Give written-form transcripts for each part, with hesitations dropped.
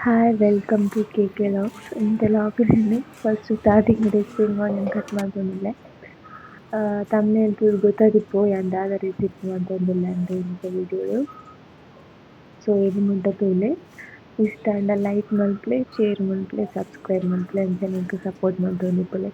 Hi, welcome to KK Logs. In the login, first starting with spring onion cut ಮಾಡ್ಕೊಂಡಿಲ್ಲ. thumbnail ಗೊತ್ತಾಗಿತ್ತು ಎಂದಾದ recipe ಮಾಡ್ಕೊಂಡಿಲ್ಲ ಅಂತ இந்த video. So ಇದು ಮುಂದಕ್ಕೆ ಇಷ್ಟ ಅಂಡ ಲೈಕ್ ಮಲ್ಪ್ಲೆ ಶೇರ್ ಮಲ್ಪ್ಲೆ ಸಬ್ಸ್ಕ್ರೈಬ್ ಮಲ್ಪ್ಲೆ ಅಂತ ನಿಮಗೆ ಸಪೋರ್ಟ್ ಮಾಡ್ಕೊಂಡಿಪ್ಪಲೆ.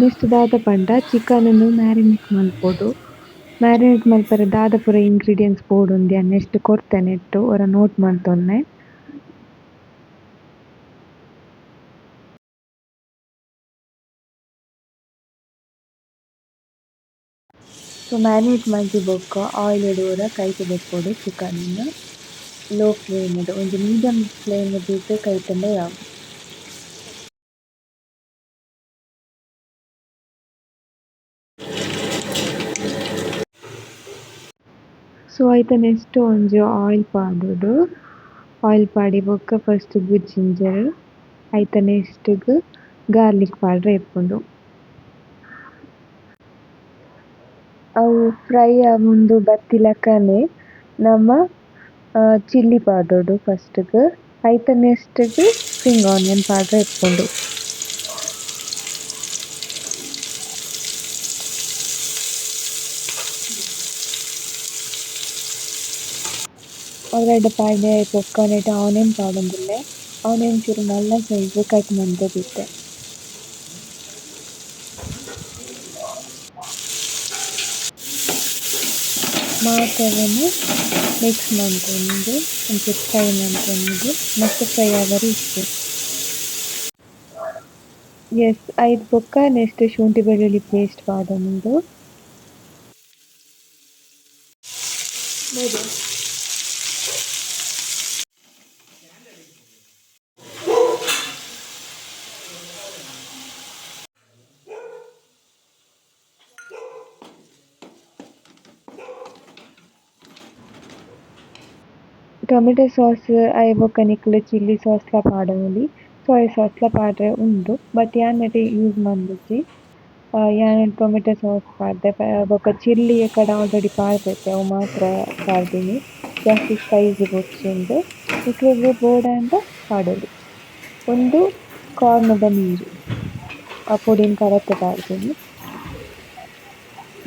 ನೆಕ್ಸ್ಟ್ ದಾದ ಪಂಡ ಚಿಕನನ್ನು ಮ್ಯಾರಿನೇಟ್ ಮಲ್ಪೊಡು. ಮ್ಯಾರಿನೇಟ್ ಮಲ್ಪರೆ ದಾದ ಪೂರ ಇಂಗ್ರೀಡಿಯೆಂಟ್ಸ್ ಪೋಡುಂದು ನೆಕ್ಸ್ಟ್ ಕೊಡ್ತೇನೆ ಇಟ್ಟು ಅವರ ನೋಟ್ ಮಾಡ್ತೊನ್ನೆ. ಸೊ ಮ್ಯಾರಿನೇಟ್ ಮಾಡಿ ಬೊಕ್ಕ ಆಯಿಲ್ ಇಡುವರ ಕೈಗೆ ಬೆಕ್ಕೊಡು ಚಿಕನನ್ನು ಲೋ ಫ್ಲೇಮ್ ಒಂದು ಮೀಡಿಯಂ ಫ್ಲೇಮ್ ಇದ್ದು ಕೈತಂಡ ಯಾವ. ಸೊ ಐತ ನೆಕ್ಸ್ಟ್ ಒಂಜಿ ಆಯಿಲ್ ಪಾಡೋಡು. ಆಯಿಲ್ ಪಾಡಿ ಬೊಕ್ಕ ಫಸ್ಟ್ ಜಿಂಜರ್ ಐತ ನೆಕ್ಸ್ಟ್ಗ್ ಗಾರ್ಲಿಕ್ ಪಾಡ್ರೆ ಎಪ್ಪುಂಡು. ಅವು ಫ್ರೈ ಆವೊಂದು ಬತ್ತಿಲಕನೆ ನಮ ಚಿಲ್ಲಿ ಪಾಡೋಡು ಫಸ್ಟ್ಗ್ ಐತ ನೆಕ್ಸ್ಟ್ಗ್ ಸ್ಪ್ರಿಂಗ್ ಆನಿಯನ್ ಪಾಡ್ರೆ ಎಪ್ಪುಂಡು. ಅವರೆಡ್ಡ ಪಾಡ್ಡೆ ಬೊಕ್ಕ ನೆಟ ಆನಿಯನ್ ಪಾಡೊಂದುಲ್ಲೆ. ಆನಿಯನ್ ಚೂರು ಮಲ್ಲ ಸೈಜ್ ಕಟ್ ಮಂತುದಿತ್ತೆ. ಮಾತವನ್ನು ಮಿಕ್ಸ್ ಮಾಡ್ಕೊಂಡು ಒಂಚೂರು ಫ್ರೈ ಮಾಡ್ಕೊಂಡು ಮತ್ತೆ ಫ್ರೈ ಆಗರಿ ಇಷ್ಟು. ಎಸ್ ಐದು ಬೊಕ್ಕ ನೆಕ್ಸ್ಟ್ ಶುಂಠಿ ಬೆಳ್ಳುಳ್ಳಿ ಪೇಸ್ಟ್ ಪಾಡೊಂದು. ಟೊಮೆಟೊ ಸಾಸ್ ಐ ಬೊಕ್ಕ ನಿಕ್ಲೆ ಚಿಲ್ಲಿ ಸಾಸ್ಲ ಪಾಡೊಲಿ ಸೋಯಾ ಸಾಸ್ಲ ಪಾಡ್ರೆ ಉಂಡು ಬಟ್ ಯಾನ್ ನೆಟೆ ಯೂಸ್ ಮಲ್ದಿಜ್ಜಿ ಯಾನ್ ಟೊಮೆಟೊ ಸಾಸ್ ಪಾಡ್ದೆ ಬೊಕ್ಕ ಚಿಲ್ಲಿ ಎಕ್ಕಡ ಆಲ್ರೆಡಿ ಪಾಡ್ದೆತೆ ಅವು ಮಾತ್ರ ಪಾಡ್ದಿನಿ ಜಾಸ್ತಿ ಸ್ಪೈಸಿ ಗೊತ್ತುಂಡು. ನಿಕ್ಲೆಗ್ ಬೋಡಾಂಡ ಪಾಡೊಲಿ ಒಂದು ಕಾರ್ನದ ನೀರು ಆ ಪೊಡಿನ್ ಕರತ್ತೆ ಪಾಡ್ದಿನಿ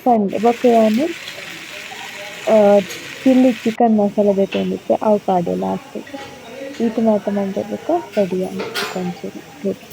ಪಂಡೆ ಬೊಕ್ಕ ಯಾನ್ ಚಿಲ್ಲಿ ಚಿಕನ್ ಮಸಾಲ ದೆತೊಂದಿತ್ತೆ ಅವು ಪಾಡ್ಡೆ ಲಾಸ್ಟಿಗೆ. ಈತ್ ಮಾತ ಮಂಡೆ ಬೊಕ್ಕ ready and chicken chilli ready.